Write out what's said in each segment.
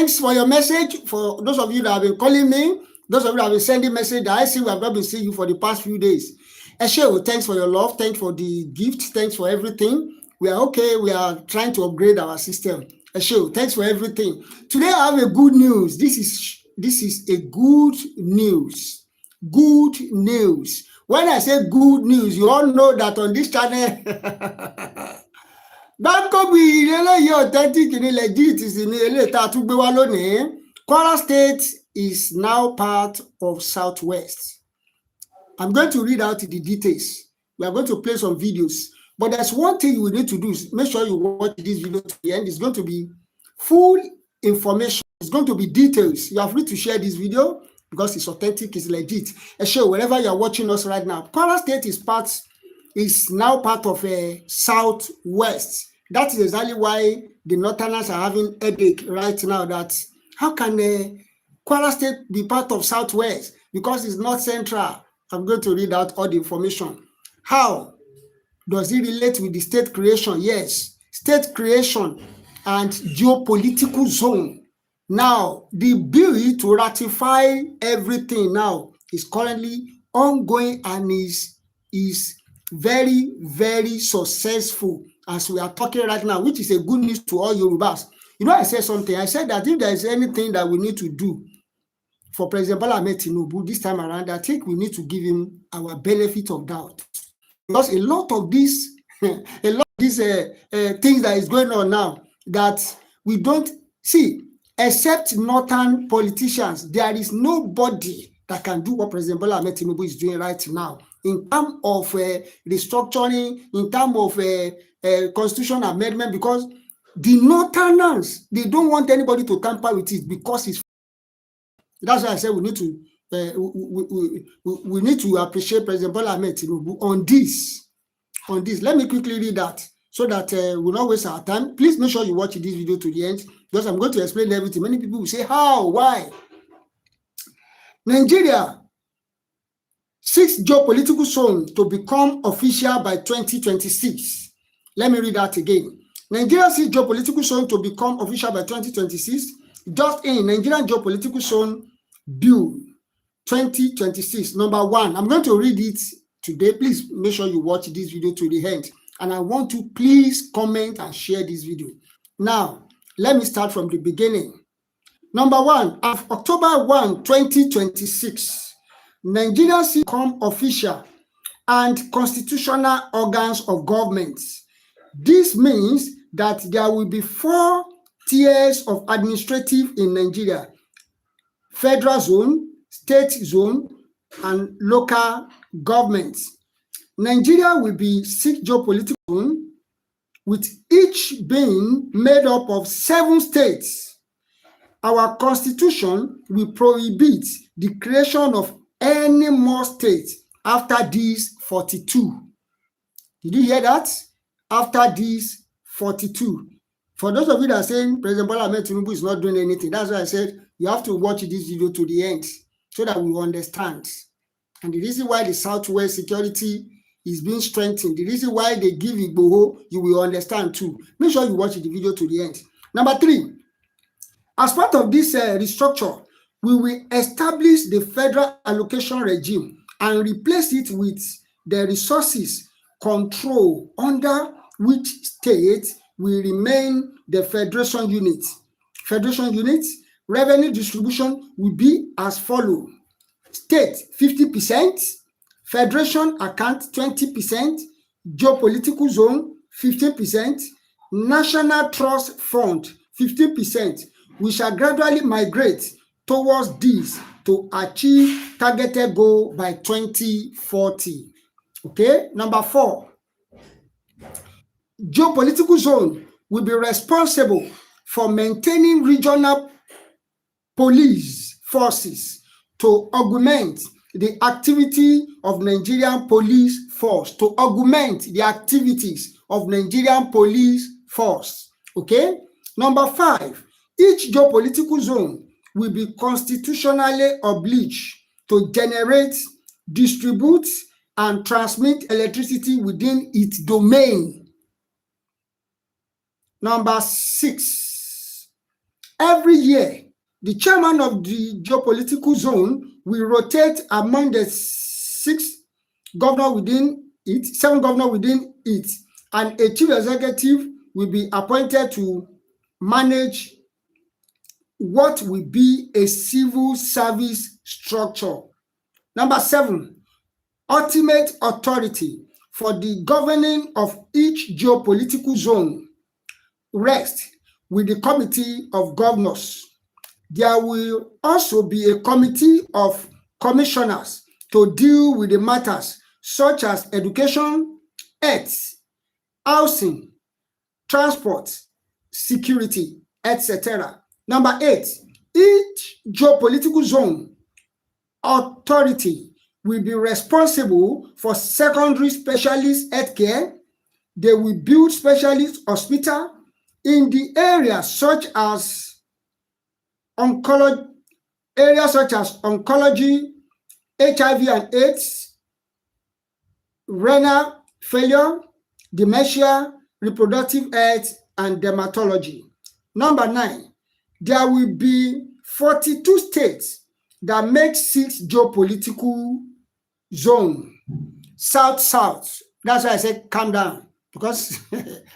thanks for your message. For those of you that have been calling me, those of you that have been sending message that I see we have not been seeing you for the past few days. Eshe, thanks for your love. Thanks for the gift. Thanks for everything. We are okay. We are trying to upgrade our system. Eshe, thanks for everything. Today I have a good news. This is a good news. Good news. When I say good news, you all know that on this channel, that could be really authentic and legit. Is in Kwara State is now part of Southwest. I'm going to read out the details. We are going to play some videos. But there's one thing you need to do. Make sure you watch this video to the end. It's going to be full information. It's going to be details. You are free to share this video because it's authentic, it's legit. And sure, wherever you are watching us right now, Kwara State is now part of a Southwest. That is exactly why the Northerners are having headache right now. That how can Kwara State be part of Southwest? Because it's not central. I'm going to read out all the information. How does it relate with the state creation? Yes, state creation and geopolitical zone. Now, the bill to ratify everything now is currently ongoing and is very, very successful as we are talking right now, which is a good news to all Yorubas. You know, I said something. I said that if there is anything that we need to do for President Bola Ahmed Tinubu this time around, I think we need to give him our benefit of doubt. Because a lot of these things that is going on now that we don't see, except northern politicians, there is nobody that can do what President Bola Ahmed Tinubu is doing right now in terms of restructuring, in terms of constitutional amendment, because the northerners, they don't want anybody to tamper with it because it's. That's why I said we need to appreciate President Bola Ahmed Tinubu on this. Let me quickly read that so that we'll not waste our time. Please make sure you watch this video to the end because I'm going to explain everything. Many people will say, how? Why? Nigeria seeks geopolitical zone to become official by 2026. Let me read that again. Nigeria seeks geopolitical zone to become official by 2026. Just in Nigerian geopolitical zone bill 2026, number 1. I'm going to read it today. Please make sure you watch this video to the end. And I want to please comment and share this video. Now, let me start from the beginning. Number 1, of October 1, 2026, Nigeria seeks become official and constitutional organs of government. This means that there will be 4 tiers of administrative in Nigeria: federal zone, state zone, and local governments. Nigeria will be 6 geopolitical zones, with each being made up of 7 states. Our constitution will prohibit the creation of any more states after these 42. Did you hear that? After these 42. For those of you that are saying President Bola Ahmed Tinubu is not doing anything, that's why I said you have to watch this video to the end so that we understand. And the reason why the Southwest security is being strengthened, the reason why they give Igboho, you will understand too. Make sure you watch the video to the end. Number 3, as part of this restructure, we will establish the federal allocation regime and replace it with the resources control under which state will remain the federation unit. Federation unit revenue distribution will be as follows: state 50%, federation account 20%, geopolitical zone 15%, national trust fund 15%. We shall gradually migrate towards this to achieve targeted goal by 2040. Okay, number 4. Geopolitical zone will be responsible for maintaining regional police forces to augment the activity of Nigerian police force, to augment the activities of Nigerian police force. Okay? Number 5, each geopolitical zone will be constitutionally obliged to generate, distribute, and transmit electricity within its domain. Number 6, Every year, the chairman of the geopolitical zone will rotate among the 7 governors within it, and a chief executive will be appointed to manage what will be a civil service structure. Number 7, ultimate authority for the governing of each geopolitical zone rests with the committee of governors. There will also be a committee of commissioners to deal with the matters such as education, health, housing, transport, security, etc. Number 8, each geopolitical zone authority will be responsible for secondary specialist healthcare. They will build specialist hospital in the areas such as oncology, HIV and AIDS, renal failure, dementia, reproductive health, and dermatology. Number 9, there will be 42 states that make 6 geopolitical zones. South. That's why I said calm down, because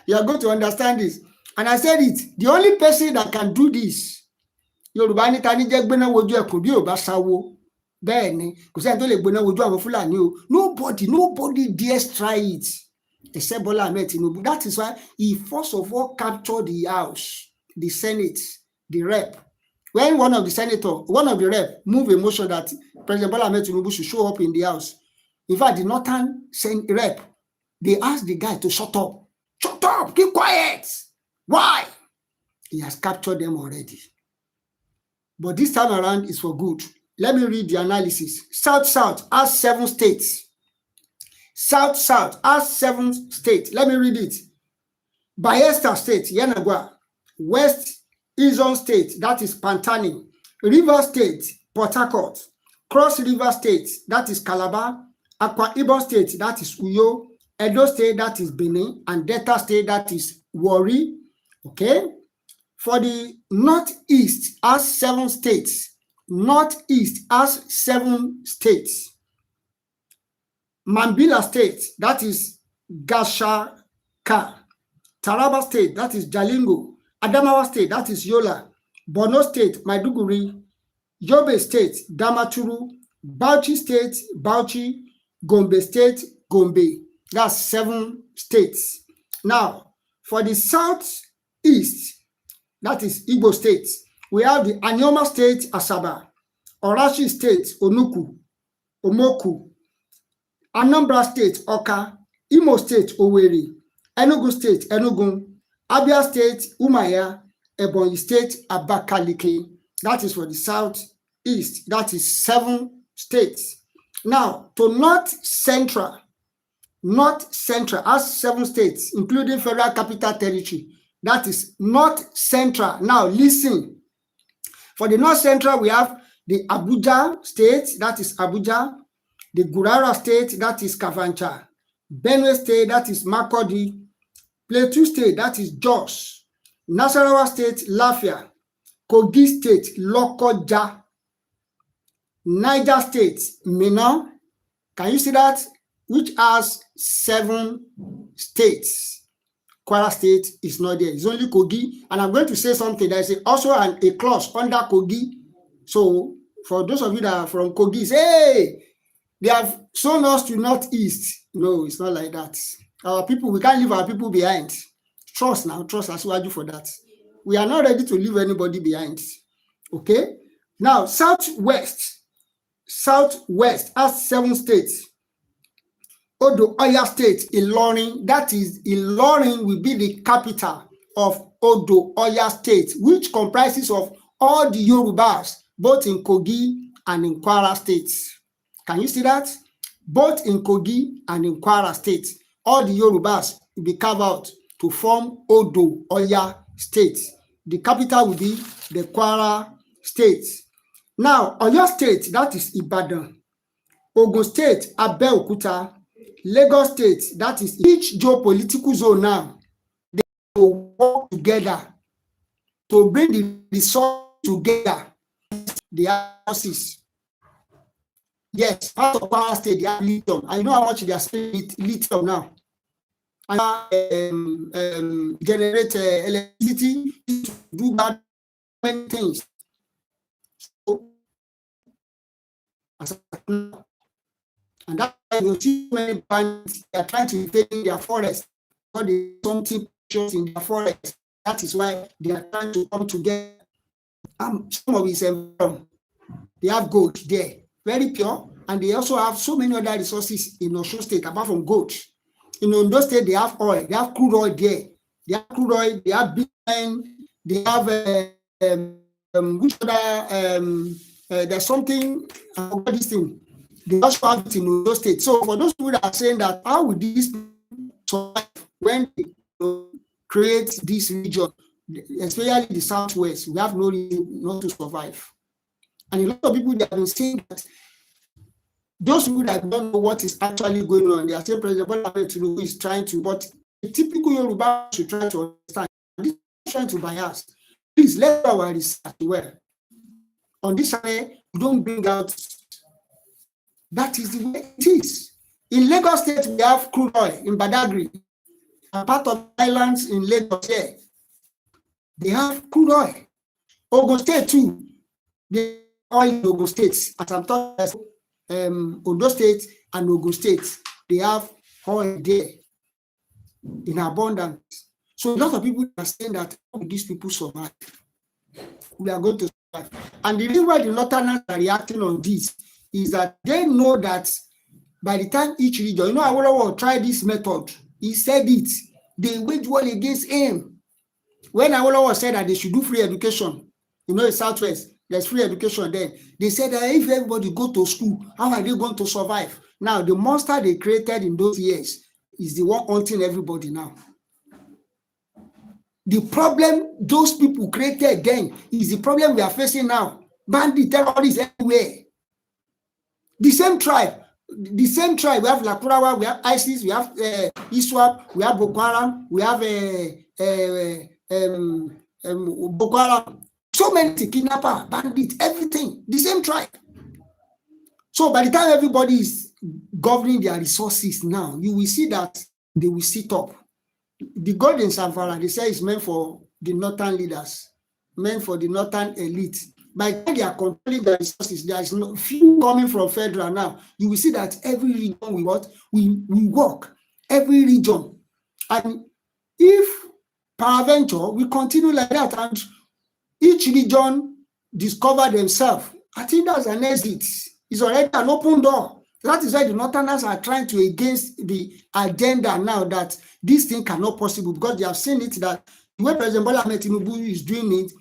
you are going to understand this. And I said it, the only person that can do this, Yorùbá ní ta ní jẹ́ gbéná wojú ẹkùn bí ò bá sáwó. Bẹ́ẹ̀ ni, kò sẹ́ni tó lè gbéná wojú àwọn Fúlàní o. Nobody dares try it except Bola Ahmed Tinubu. That is why he first of all captured the House, the Senate, the Rep. When one of the Rep moved a motion that President Bola Ahmed Tinubu should show up in the House. In fact, the Northern Rep, they asked the guy to shut up. Shut up, keep quiet. Why? He has captured them already. But this time around is for good. Let me read the analysis. South has 7 states. South has 7 states. Let me read it. Bayelsa State, Yenagoa. West Izon State, that is Pantani. River State, Port Harcourt. Cross River State, that is Calabar. Akwa Ibom State, that is Uyo. Edo State, that is Benin. And Delta State, that is Warri. Okay? For the Northeast has 7 states. Northeast has 7 states. Mambila State, that is Gashaka. Taraba State, that is Jalingo. Adamawa State, that is Yola. Borno State, Maiduguri. Yobe State, Damaturu. Bauchi State, Bauchi. Gombe State, Gombe. That's 7 states. Now, for the Southeast, that is Igbo State, we have the Anyoma State, Asaba. Orashi State, Onuku, Omoku. Anambra State, Oka. Imo State, Owerri. Enugu State, Enugu. Abia State, Umuahia. Ebonyi State, Abakaliki. That is for the Southeast. That is 7 states. Now, to North Central has 7 states, including Federal Capital Territory. That is North Central. Now, listen. For the North Central, we have the Abuja State, that is Abuja. The Gurara State, that is Kafancha. Benue State, that is Makurdi. Plateau State, that is Jos. Nasarawa State, Lafia. Kogi State, Lokoja. Niger State, Minna. Can you see that? Which has 7 states. Kwara State is not there. It's only Kogi. And I'm going to say something. There's also a clause under Kogi. So for those of you that are from Kogi, say, hey, they have shown us to Northeast. No, it's not like that. Our people, we can't leave our people behind. Trust us, we do for that. We are not ready to leave anybody behind. Okay? Now, Southwest has 7 states. Odo Oya State, Ilorin, that is Ilorin will be the capital of Odo Oya State, which comprises of all the Yorubas, both in Kogi and in Kwara states. Can you see that? Both in Kogi and in Kwara State, all the Yorubas will be carved out to form Odo Oya State. The capital will be the Kwara State. Now, Oyo State, that is Ibadan. Ogun State, Abeokuta. Lagos State, that is each geopolitical zone now. They will work together to bring the resources together. The resources. Yes, part of Kwara State, they have lithium. I know how much they are spending lithium now. And generate electricity to do bad many things. So, and that's why you see many bandits, they are trying to invade their forest, or they something precious in their forest. That is why they are trying to come together. Some of his they have gold there, very pure, and they also have so many other resources in Osun State apart from gold. In Ondo State, they have oil, they have crude oil there. They have crude oil, they have Bitcoin, they have which other there's something, I forgot this thing. They also have it in Ondo State. So for those people that are saying that, how would this survive when they create this region, especially the Southwest, we have no reason not to survive. And a lot of people that have been saying that those people that don't know what is actually going on, they are saying President Bola Ahmed Tinubu is trying to, but the typical Yoruba should try to understand. This is trying to bias. Please let our research well. On this side, we don't bring out. That is the way it is. In Lagos State, we have crude oil in Badagry, and part of islands in Lagos here. They have crude oil. Ogun State too. They oil in Ogun State. As I'm talking, Ondo State and Ogun State, they have oil there in abundance. So a lot of people are saying that, how will these people survive? We are going to survive. And the reason why the Northerners are reacting on this is that they know that by the time each region, you know, Awolowo will try this method. He said it. They wage war against him. When Awolowo said that they should do free education, you know, in Southwest, there's free education there. They said that if everybody go to school, how are they going to survive? Now, the monster they created in those years is the one haunting everybody now. The problem those people created then is the problem we are facing now. Bandit, terrorists everywhere. The same tribe. We have Lakurawa, we have ISIS, we have ISWAP, we have Boko Haram, we have Boko Haram. So many kidnapper, bandits, everything. The same tribe. So by the time everybody is governing their resources now, you will see that they will sit up. The gold in Zamfara, they say, is meant for the northern leaders, meant for the northern elite. By the time they are controlling the resources, there is no few coming from federal now. You will see that every region we work, every region. And if peradventure we continue like that and each region discover themselves, I think that's an exit. It's already an open door. That is why the Northerners are trying to against the agenda now that this thing cannot possible, because they have seen it that the way President Bola Ahmed Tinubu is doing it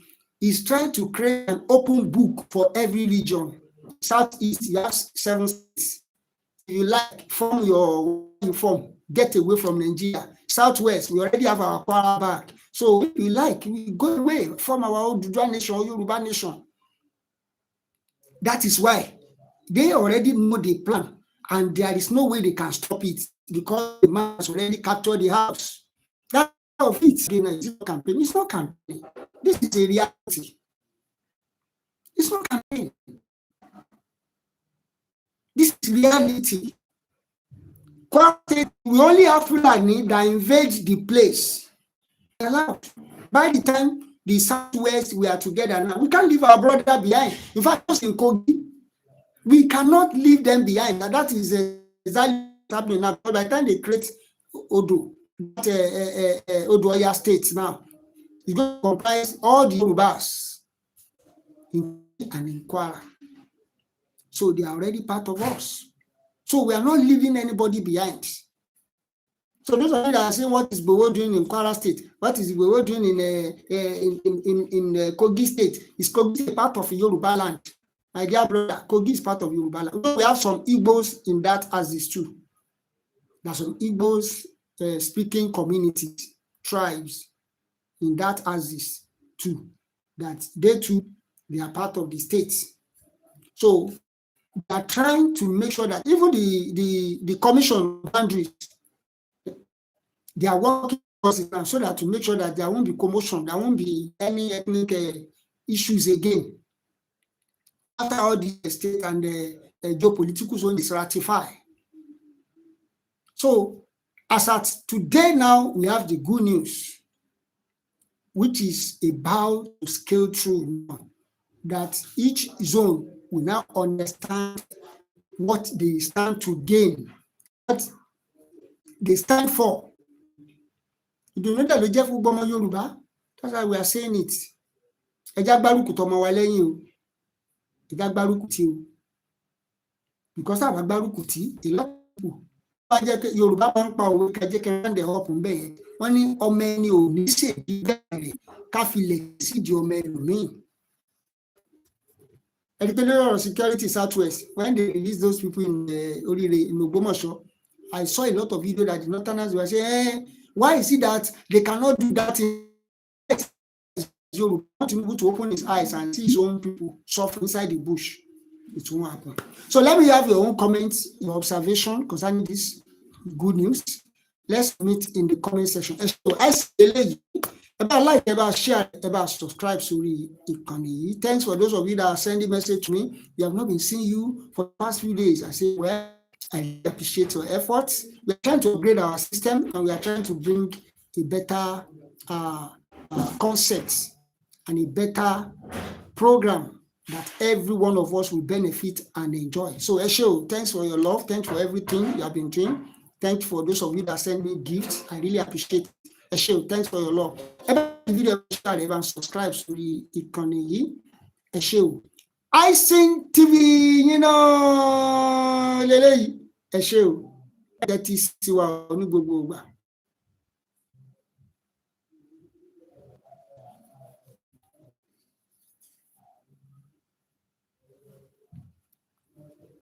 is trying to create an open book for every region. Southeast, you have 7 states. If you like, form your form, get away from Nigeria. Southwest, we already have our power back. So if you like, we go away from our own nation or Yoruba nation. That is why they already know the plan, and there is no way they can stop it because the man has already captured the house. That's of it. It's not campaign. It's not campaign. This is a reality. It's not campaign. This is reality. We only have Fulani that invade the place. Allowed. By the time the Southwest we are together now, we can't leave our brother behind. In fact, just in Kogi, we cannot leave them behind. And that is exactly happening now. By the time they create Odo, Odoya states now, it's going to comprise all the Yorubas and in Kwara. So they are already part of us. So we are not leaving anybody behind. So those of you that are saying, what is Bowo doing in Kwara State? What is Bowo doing in Kogi State? Is Kogi State part of Yoruba land? My dear brother, Kogi is part of Yoruba land. We have some Igbos in that axis too. There's some Igbos speaking communities, tribes in that axis too. That they too, they are part of the state. So they are trying to make sure that even the commission boundaries, they are working so that to make sure that there won't be commotion, there won't be any ethnic issues again after all the state and the geopolitical zone is ratified. So as at today now, we have the good news, which is about to scale through now, that each zone will now understand what they stand to gain, what they stand for. You do know that the Jeff Ubama Yoruba, that's why we are saying it. Because a lot of people Yorùbá máa ń pa òwe kẹjẹ kẹrẹ ndẹ ọpù ń bẹ yẹn wọ́n ní ọmọ ẹni ò ní ṣèdí bẹ̀rẹ̀ káfílẹ̀ sídìí ọmọ ẹlòmíì. Editorial security Southwest, when they released those people in Ogbomoso, I saw a lot of video that the Northerners were saying, why is it that they cannot do that in Yoruba? Not able to open his eyes and see his own people suffer inside the bush. It won't happen. So let me have your own comments, your observation concerning this good news. Let's meet in the comment section. So I say, about like, about share, about subscribe to the thanks for those of you that are sending message to me. We have not been seeing you for the past few days. I say, well, I appreciate your efforts. We are trying to upgrade our system and we are trying to bring a better concept and a better program that every one of us will benefit and enjoy. So Esho, thanks for your love. Thanks for everything you have been doing. Thanks for those of you that send me gifts. I really appreciate it. Esho, thanks for your love. Video share subscribe to the Ikoni. Esho. I sing TV, you know, Lele. Esho. That is Siwa Onugbogbogba.